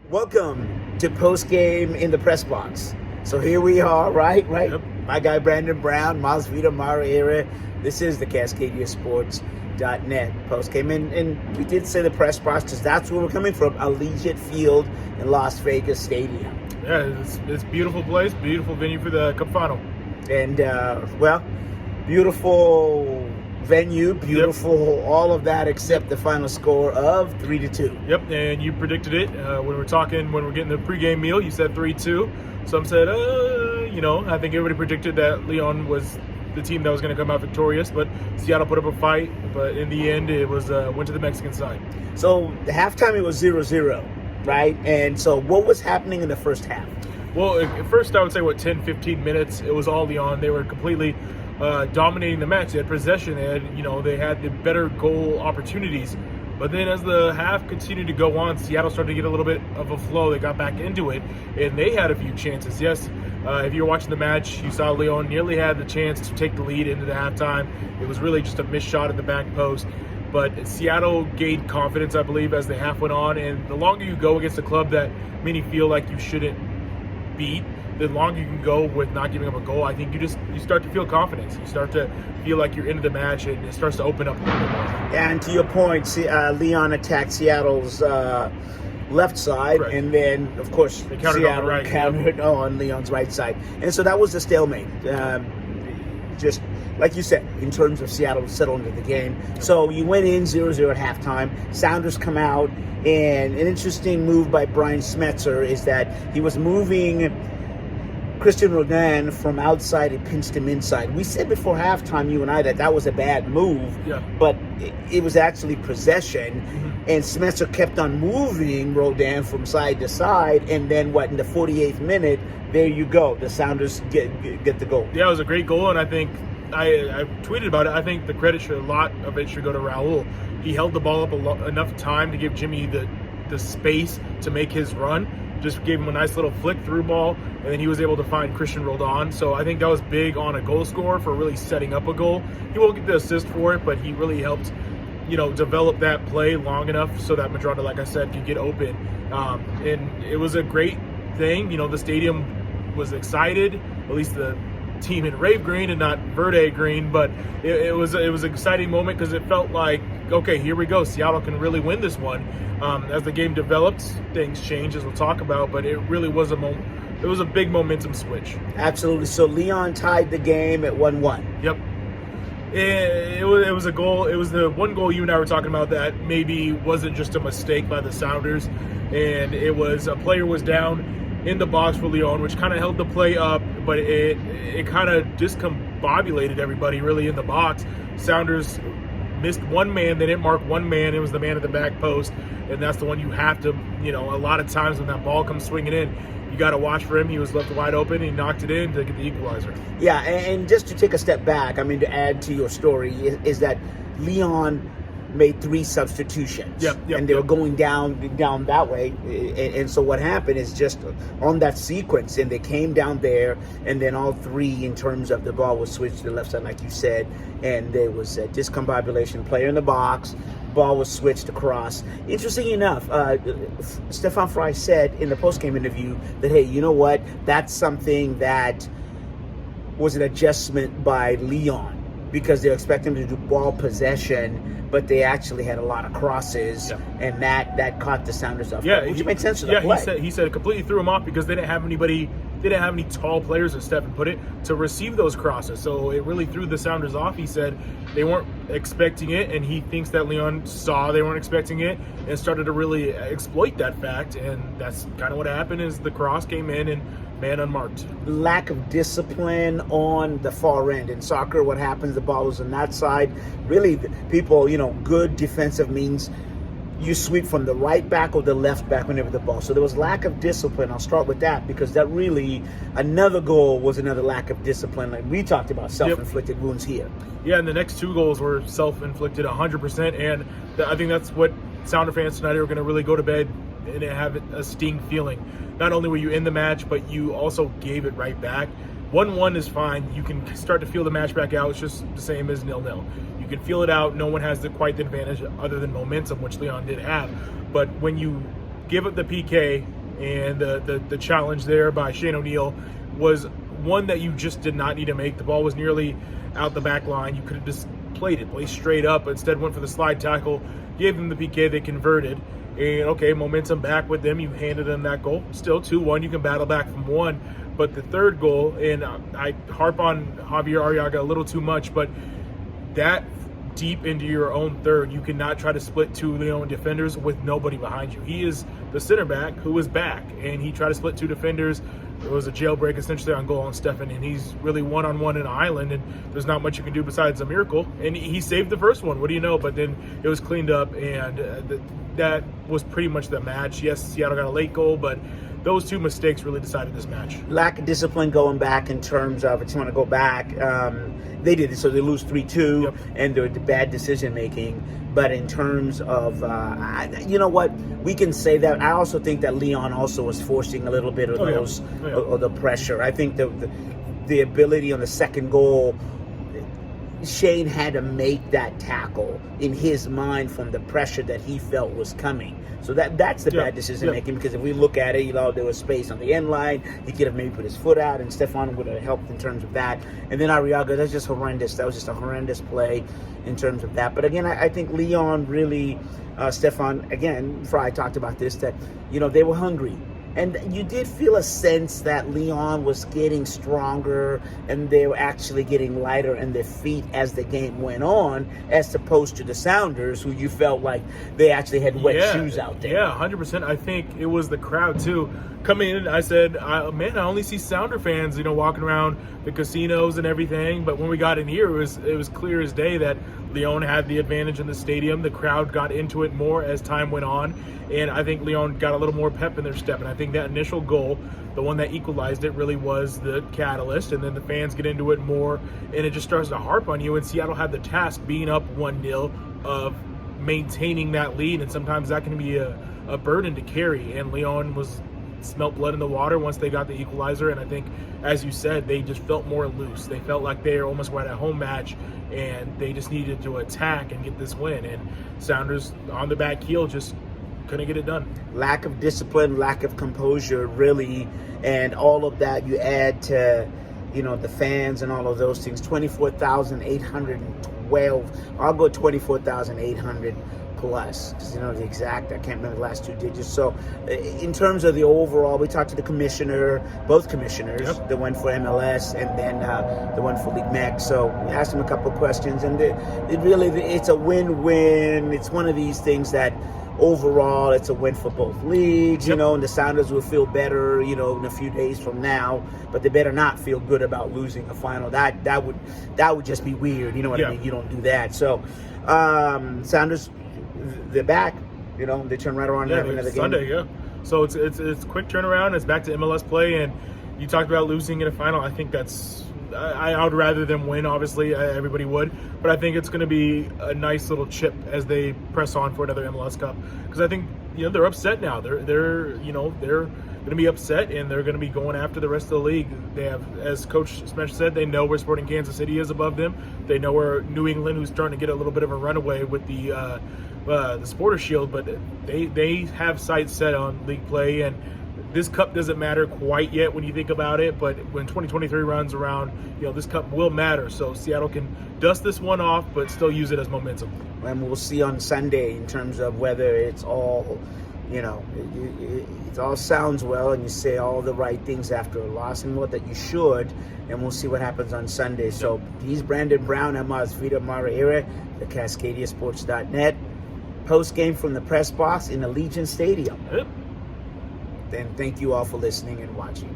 Welcome to Post Game in the Press Box. So here we are, right? Yep. My guy Brandon Brown, Miles Vita, Mara Era. This is the CascadiaSports.net Post Game. And we did say the Press Box because that's where we're coming from, Allegiant Field in Las Vegas Stadium. Yeah, it's a beautiful place, beautiful venue for the Cup Final. And, beautiful venue, beautiful, all of that except the final score of 3-2. Yep, and you predicted it when we're getting the pregame meal. You said 3-2. Some said, I think everybody predicted that Leon was the team that was going to come out victorious, but Seattle put up a fight. But in the end, it was went to the Mexican side. So the halftime, it was 0-0, right? And so what was happening in the first half? Well, at first I would say 10, 15 minutes, it was all Leon. They were completely dominating the match. They had possession. They had the better goal opportunities. But then as the half continued to go on, Seattle started to get a little bit of a flow. They got back into it, and they had a few chances. Yes, if you were watching the match, you saw Leon nearly had the chance to take the lead into the halftime. It was really just a missed shot at the back post. But Seattle gained confidence, I believe, as the half went on. And the longer you go against a club that many feel like you shouldn't beat, the longer you can go with not giving up a goal, I think you start to feel confidence. You start to feel like you're into the match, and it starts to open up a little bit more. And to your point, Leon attacked Seattle's left side, Correct. And then, of course, They countered Seattle on the right, countered on Leon's right side. And so that was a stalemate. Just like you said, in terms of Seattle settling into the game. So you went in 0-0 at halftime. Sounders come out, and an interesting move by Brian Smetzer is that he was moving Christian Rodin from outside and pinched him inside. We said before halftime, you and I, that was a bad move, Yeah. but it was actually possession, and Smetzer kept on moving Rodin from side to side, and then in the 48th minute, there you go. The Sounders get the goal. Yeah, it was a great goal, and I think I tweeted about it. I think a lot of it should go to Raul. He held the ball up enough time to give Jimmy the space to make his run. Just gave him a nice little flick through ball, and then he was able to find Christian Roldan. So I think that was big on a goal scorer for really setting up a goal. He won't get the assist for it, but he really helped, develop that play long enough so that Madrona, like I said, could get open. And it was a great thing. The stadium was excited, at least the team in Rave Green and not Verde Green, but it was an exciting moment because it felt like, okay, here we go. Seattle can really win this one. As the game developed, things changed, as we'll talk about, but it really was it was a big momentum switch. Absolutely. So Leon tied the game at 1-1. Yep. It was a goal. It was the one goal you and I were talking about that maybe wasn't just a mistake by the Sounders, and it was a player was down in the box for Leon, which kind of held the play up, but it kind of discombobulated everybody really in the box. Sounders missed one man. They didn't mark one man. It was the man at the back post, and that's the one you have to, a lot of times when that ball comes swinging in, you got to watch for him. He was left wide open. He knocked it in to get the equalizer. Yeah, and just to take a step back, to add to your story, is that Leon made 3 substitutions. Yep, and they were going down that way. And so what happened is just on that sequence, and they came down there, and then all 3 in terms of the ball was switched to the left side, like you said, and there was a discombobulation, player in the box, ball was switched across. Interesting enough, Stefan Fry said in the post-game interview that, hey, you know what? That's something that was an adjustment by Leon, because they're expecting him to do ball possession, but they actually had a lot of crosses, and that caught the Sounders off. Yeah, which made sense to the play. He said it completely threw him off because they didn't have any tall players, as Stephen put it, to receive those crosses. So it really threw the Sounders off. He said they weren't expecting it, and he thinks that Leon saw they weren't expecting it and started to really exploit that fact. And that's kind of what happened is the cross came in and man unmarked. Lack of discipline on the far end. In soccer, what happens, the ball is on that side. Really, people, good defensive means you sweep from the right back or the left back whenever the ball. So there was lack of discipline. I'll start with that because that really, another goal was another lack of discipline. Like we talked about self-inflicted wounds here. Yeah, and the next 2 goals were self-inflicted 100%. And I think that's what Sounder fans tonight are going to really go to bed and have a sting feeling. Not only were you in the match, but you also gave it right back. 1-1 is fine. You can start to feel the match back out. It's just the same as 0-0. You can feel it out. No one has quite the advantage other than momentum, which Leon did have. But when you give up the PK and the challenge there by Shane O'Neill was one that you just did not need to make. The ball was nearly out the back line. You could have just played straight up, but instead went for the slide tackle, gave them the PK, they converted. And okay, momentum back with them. You handed them that goal. Still 2-1. You can battle back from 1. But the third goal, and I harp on Javier Arriaga a little too much, but that deep into your own third, you cannot try to split 2 Leon defenders with nobody behind you. He is the center back who was back, and he tried to split 2 defenders. There was a jailbreak essentially on goal on Stefan, and he's really one-on-one in an island, and there's not much you can do besides a miracle. And he saved the first one. What do you know? But then it was cleaned up, and that was pretty much the match. Yes, Seattle got a late goal, but those 2 mistakes really decided this match. Lack of discipline going back in terms of, if you want to go back, they did it, so they lose 3-2, Yep. and the bad decision making. But in terms of, you know what, we can say that. I also think that Leon also was forcing a little bit of of the pressure. I think the ability on the second goal, Shane had to make that tackle in his mind from the pressure that he felt was coming. So that's the bad decision making, because if we look at it, there was space on the end line. He could have maybe put his foot out, and Stefan would have helped in terms of that. And then Arriaga, that's just horrendous. That was just a horrendous play in terms of that. But again, I think Leon really, Stefan, again, Fry talked about this, that, they were hungry. And you did feel a sense that Leon was getting stronger, and they were actually getting lighter in their feet as the game went on, as opposed to the Sounders, who you felt like they actually had wet shoes out there. Yeah, 100%. I think it was the crowd, too. Coming in, I said, I only see Sounder fans, walking around the casinos and everything. But when we got in here, it was clear as day that Leon had the advantage in the stadium. The crowd got into it more as time went on. And I think Leon got a little more pep in their step. And I think that initial goal, the one that equalized it, really was the catalyst. And then the fans get into it more, and it just starts to harp on you. And Seattle had the task, being up 1-0, of maintaining that lead. And sometimes that can be a burden to carry. And Leon smelt blood in the water once they got the equalizer. And I think, as you said, they just felt more loose. They felt like they almost were at a home match, and they just needed to attack and get this win. And Sounders on the back heel just couldn't get it done. Lack of discipline, lack of composure, really, and all of that you add to, the fans and all of those things. 24,812. I'll go 24,800 plus, because the exact, I can't remember the last 2 digits. So in terms of the overall, we talked to the commissioner, both commissioners, the one for MLS and then the one for League MEC. So we asked them a couple of questions, and it's a win-win. It's one of these things that overall it's a win for both leagues, and the Sounders will feel better, in a few days from now, but they better not feel good about losing a final. That would just be weird, I mean? You don't do that. So Sounders, they're back, they turn right around and have another game. Sunday, So it's quick turnaround. It's back to MLS play, and you talked about losing in a final. I think that's, I would rather them win, obviously, everybody would, but I think it's going to be a nice little chip as they press on for another MLS Cup, because I think they're upset now. They're going to be upset, and they're going to be going after the rest of the league. They have, as Coach Smesh said, they know where Sporting Kansas City is above them. They know where New England, who's starting to get a little bit of a runaway with the Supporter Shield, but they have sights set on league play, and this cup doesn't matter quite yet when you think about it, but when 2023 runs around, this cup will matter. So Seattle can dust this one off, but still use it as momentum. And we'll see on Sunday in terms of whether it's all, it all sounds well and you say all the right things after a loss, and what that you should, and we'll see what happens on Sunday. So he's Brandon Brown. I'm Osvita Maraire, the CascadiaSports.net. Post game from the press box in Allegiant Stadium. Yep. Then thank you all for listening and watching.